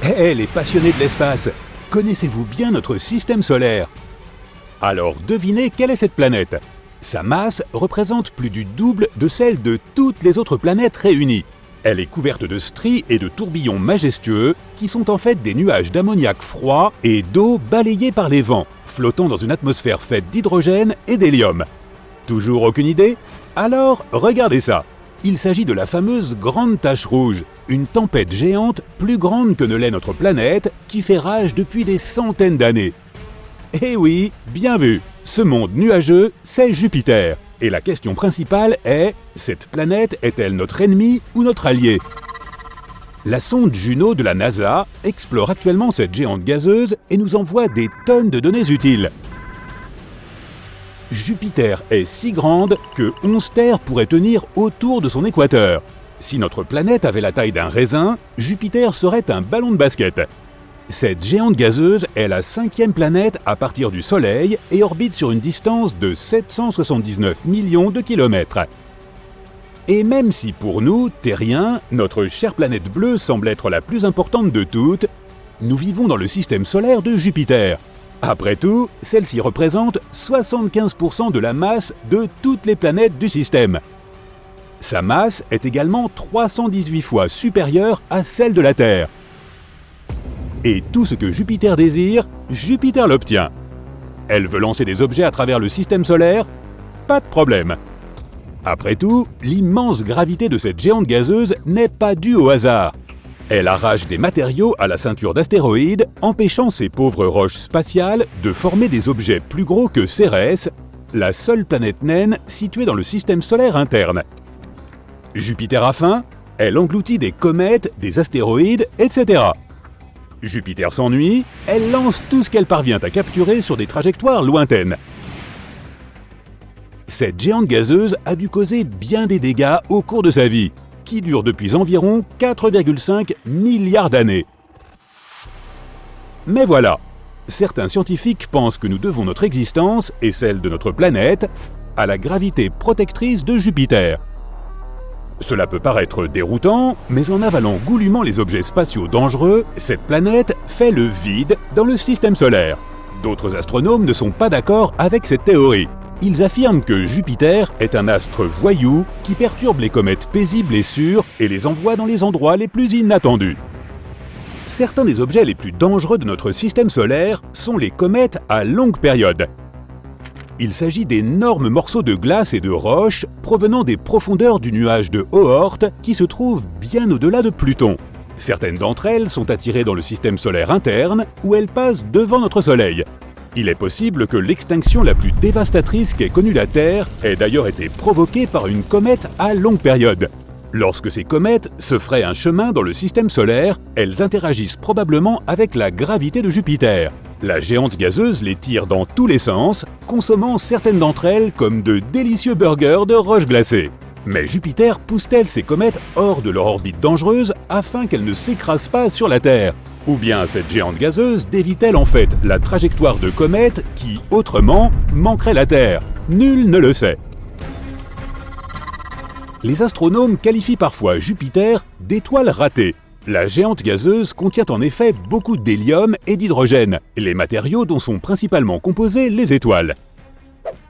Hé, les passionnés de l'espace, connaissez-vous bien notre système solaire? Alors devinez quelle est cette planète? Sa masse représente plus du double de celle de toutes les autres planètes réunies. Elle est couverte de stries et de tourbillons majestueux qui sont en fait des nuages d'ammoniac froid et d'eau balayés par les vents, flottant dans une atmosphère faite d'hydrogène et d'hélium. Toujours aucune idée? Alors regardez ça! Il s'agit de la fameuse Grande Tache Rouge, une tempête géante plus grande que ne l'est notre planète qui fait rage depuis des centaines d'années. Eh oui, bien vu, ce monde nuageux, c'est Jupiter. Et la question principale est, cette planète est-elle notre ennemi ou notre allié? La sonde Juno de la NASA explore actuellement cette géante gazeuse et nous envoie des tonnes de données utiles. Jupiter est si grande que 11 terres pourraient tenir autour de son équateur. Si notre planète avait la taille d'un raisin, Jupiter serait un ballon de basket. Cette géante gazeuse est la 5e planète à partir du Soleil et orbite sur une distance de 779 millions de kilomètres. Et même si pour nous, terriens, notre chère planète bleue semble être la plus importante de toutes, nous vivons dans le système solaire de Jupiter. Après tout, celle-ci représente 75% de la masse de toutes les planètes du système. Sa masse est également 318 fois supérieure à celle de la Terre. Et tout ce que Jupiter désire, Jupiter l'obtient. Elle veut lancer des objets à travers le système solaire? Pas de problème. Après tout, l'immense gravité de cette géante gazeuse n'est pas due au hasard. Elle arrache des matériaux à la ceinture d'astéroïdes, empêchant ces pauvres roches spatiales de former des objets plus gros que Cérès, la seule planète naine située dans le système solaire interne. Jupiter a faim, elle engloutit des comètes, des astéroïdes, etc. Jupiter s'ennuie, elle lance tout ce qu'elle parvient à capturer sur des trajectoires lointaines. Cette géante gazeuse a dû causer bien des dégâts au cours de sa vie, qui dure depuis environ 4,5 milliards d'années. Mais voilà, certains scientifiques pensent que nous devons notre existence et celle de notre planète à la gravité protectrice de Jupiter. Cela peut paraître déroutant, mais en avalant goulûment les objets spatiaux dangereux, cette planète fait le vide dans le système solaire. D'autres astronomes ne sont pas d'accord avec cette théorie. Ils affirment que Jupiter est un astre voyou qui perturbe les comètes paisibles et sûres et les envoie dans les endroits les plus inattendus. Certains des objets les plus dangereux de notre système solaire sont les comètes à longue période. Il s'agit d'énormes morceaux de glace et de roches provenant des profondeurs du nuage de Oort qui se trouve bien au-delà de Pluton. Certaines d'entre elles sont attirées dans le système solaire interne où elles passent devant notre Soleil. Il est possible que l'extinction la plus dévastatrice qu'ait connue la Terre ait d'ailleurs été provoquée par une comète à longue période. Lorsque ces comètes se feraient un chemin dans le système solaire, elles interagissent probablement avec la gravité de Jupiter. La géante gazeuse les tire dans tous les sens, consommant certaines d'entre elles comme de délicieux burgers de roches glacées. Mais Jupiter pousse-t-elle ces comètes hors de leur orbite dangereuse afin qu'elles ne s'écrasent pas sur la Terre? Ou bien cette géante gazeuse dévie-t-elle en fait la trajectoire de comètes qui, autrement, manquerait la Terre? Nul ne le sait. Les astronomes qualifient parfois Jupiter d'étoile ratée. La géante gazeuse contient en effet beaucoup d'hélium et d'hydrogène, les matériaux dont sont principalement composées les étoiles.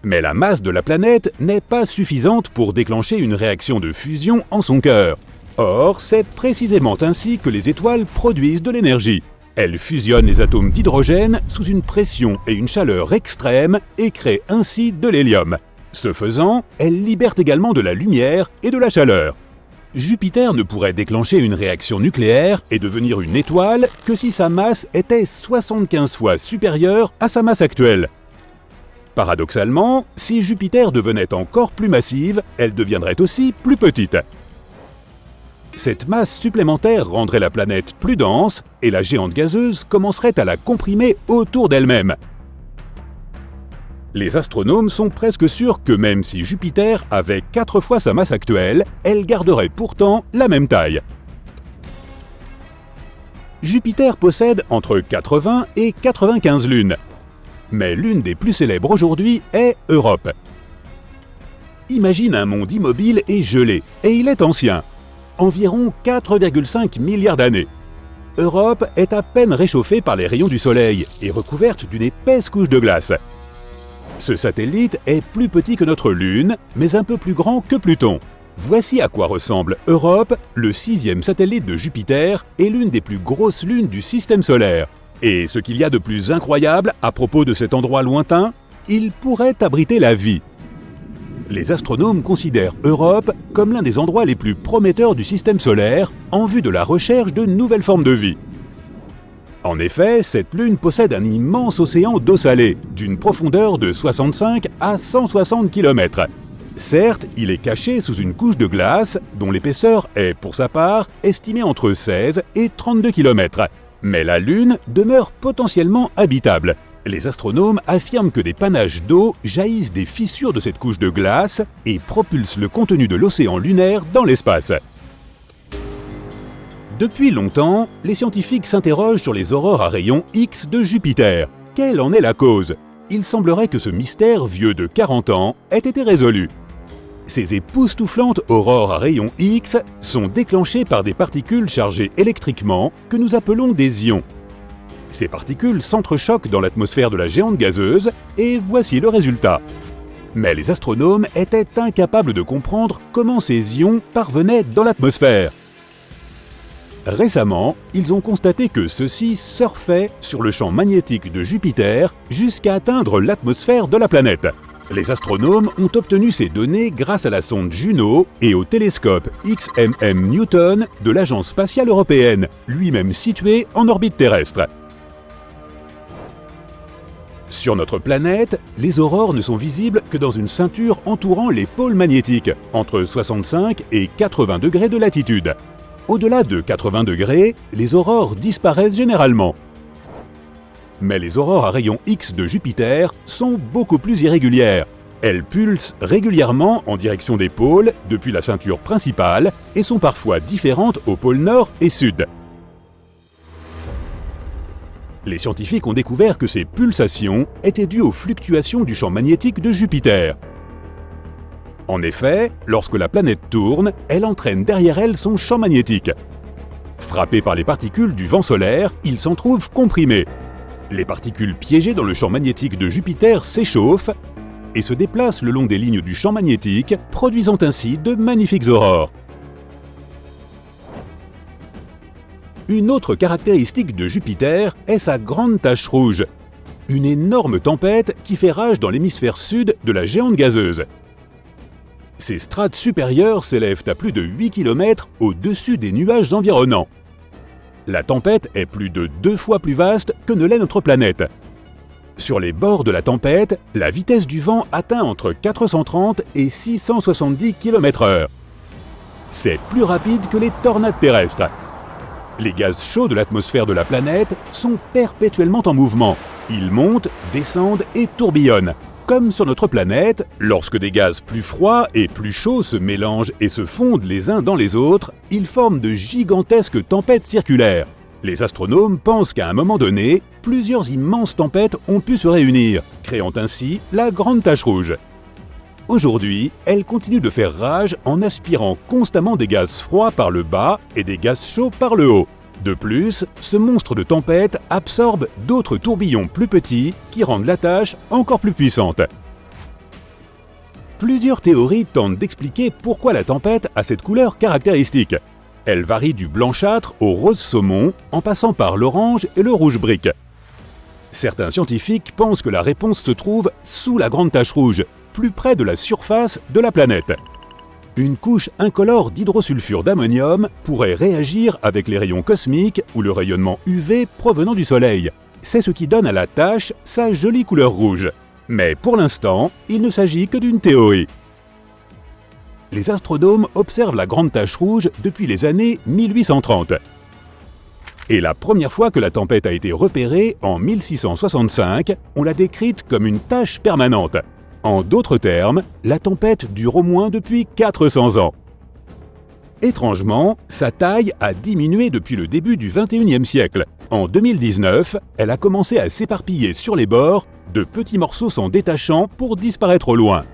Mais la masse de la planète n'est pas suffisante pour déclencher une réaction de fusion en son cœur. Or, c'est précisément ainsi que les étoiles produisent de l'énergie. Elles fusionnent les atomes d'hydrogène sous une pression et une chaleur extrêmes et créent ainsi de l'hélium. Ce faisant, elles libèrent également de la lumière et de la chaleur. Jupiter ne pourrait déclencher une réaction nucléaire et devenir une étoile que si sa masse était 75 fois supérieure à sa masse actuelle. Paradoxalement, si Jupiter devenait encore plus massive, elle deviendrait aussi plus petite. Cette masse supplémentaire rendrait la planète plus dense et la géante gazeuse commencerait à la comprimer autour d'elle-même. Les astronomes sont presque sûrs que même si Jupiter avait 4 fois sa masse actuelle, elle garderait pourtant la même taille. Jupiter possède entre 80 et 95 lunes. Mais l'une des plus célèbres aujourd'hui est Europe. Imagine un monde immobile et gelé, et il est ancien. Environ 4,5 milliards d'années. Europe est à peine réchauffée par les rayons du Soleil et recouverte d'une épaisse couche de glace. Ce satellite est plus petit que notre Lune, mais un peu plus grand que Pluton. Voici à quoi ressemble Europe, le 6e satellite de Jupiter et l'une des plus grosses lunes du système solaire. Et ce qu'il y a de plus incroyable à propos de cet endroit lointain, il pourrait abriter la vie. Les astronomes considèrent Europe comme l'un des endroits les plus prometteurs du système solaire en vue de la recherche de nouvelles formes de vie. En effet, cette lune possède un immense océan d'eau salée, d'une profondeur de 65 à 160 km. Certes, il est caché sous une couche de glace dont l'épaisseur est, pour sa part, estimée entre 16 et 32 km. Mais la Lune demeure potentiellement habitable. Les astronomes affirment que des panaches d'eau jaillissent des fissures de cette couche de glace et propulsent le contenu de l'océan lunaire dans l'espace. Depuis longtemps, les scientifiques s'interrogent sur les aurores à rayons X de Jupiter. Quelle en est la cause? Il semblerait que ce mystère vieux de 40 ans ait été résolu. Ces époustouflantes aurores à rayons X sont déclenchées par des particules chargées électriquement que nous appelons des ions. Ces particules s'entrechoquent dans l'atmosphère de la géante gazeuse et voici le résultat. Mais les astronomes étaient incapables de comprendre comment ces ions parvenaient dans l'atmosphère. Récemment, ils ont constaté que ceux-ci surfaient sur le champ magnétique de Jupiter jusqu'à atteindre l'atmosphère de la planète. Les astronomes ont obtenu ces données grâce à la sonde Juno et au télescope XMM Newton de l'Agence spatiale européenne, lui-même situé en orbite terrestre. Sur notre planète, les aurores ne sont visibles que dans une ceinture entourant les pôles magnétiques, entre 65 et 80 degrés de latitude. Au-delà de 80 degrés, les aurores disparaissent généralement. Mais les aurores à rayons X de Jupiter sont beaucoup plus irrégulières. Elles pulsent régulièrement en direction des pôles depuis la ceinture principale et sont parfois différentes aux pôles nord et sud. Les scientifiques ont découvert que ces pulsations étaient dues aux fluctuations du champ magnétique de Jupiter. En effet, lorsque la planète tourne, elle entraîne derrière elle son champ magnétique. Frappés par les particules du vent solaire, ils s'en trouvent comprimés. Les particules piégées dans le champ magnétique de Jupiter s'échauffent et se déplacent le long des lignes du champ magnétique, produisant ainsi de magnifiques aurores. Une autre caractéristique de Jupiter est sa grande tache rouge, une énorme tempête qui fait rage dans l'hémisphère sud de la géante gazeuse. Ces strates supérieures s'élèvent à plus de 8 km au-dessus des nuages environnants. La tempête est plus de 2 fois plus vaste que ne l'est notre planète. Sur les bords de la tempête, la vitesse du vent atteint entre 430 et 670 km/h. C'est plus rapide que les tornades terrestres. Les gaz chauds de l'atmosphère de la planète sont perpétuellement en mouvement. Ils montent, descendent et tourbillonnent. Comme sur notre planète, lorsque des gaz plus froids et plus chauds se mélangent et se fondent les uns dans les autres, ils forment de gigantesques tempêtes circulaires. Les astronomes pensent qu'à un moment donné, plusieurs immenses tempêtes ont pu se réunir, créant ainsi la grande tache rouge. Aujourd'hui, elle continue de faire rage en aspirant constamment des gaz froids par le bas et des gaz chauds par le haut. De plus, ce monstre de tempête absorbe d'autres tourbillons plus petits qui rendent la tâche encore plus puissante. Plusieurs théories tentent d'expliquer pourquoi la tempête a cette couleur caractéristique. Elle varie du blanchâtre au rose saumon, en passant par l'orange et le rouge brique. Certains scientifiques pensent que la réponse se trouve sous la grande tache rouge, plus près de la surface de la planète. Une couche incolore d'hydrosulfure d'ammonium pourrait réagir avec les rayons cosmiques ou le rayonnement UV provenant du Soleil. C'est ce qui donne à la tache sa jolie couleur rouge. Mais pour l'instant, il ne s'agit que d'une théorie. Les astronomes observent la grande tache rouge depuis les années 1830. Et la première fois que la tempête a été repérée, en 1665, on l'a décrite comme une tache permanente. En d'autres termes, la tempête dure au moins depuis 400 ans. Étrangement, sa taille a diminué depuis le début du XXIe siècle. En 2019, elle a commencé à s'éparpiller sur les bords, de petits morceaux s'en détachant pour disparaître au loin.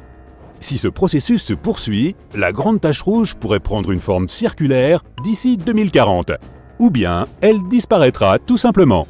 Si ce processus se poursuit, la grande tache rouge pourrait prendre une forme circulaire d'ici 2040. ou bien elle disparaîtra tout simplement.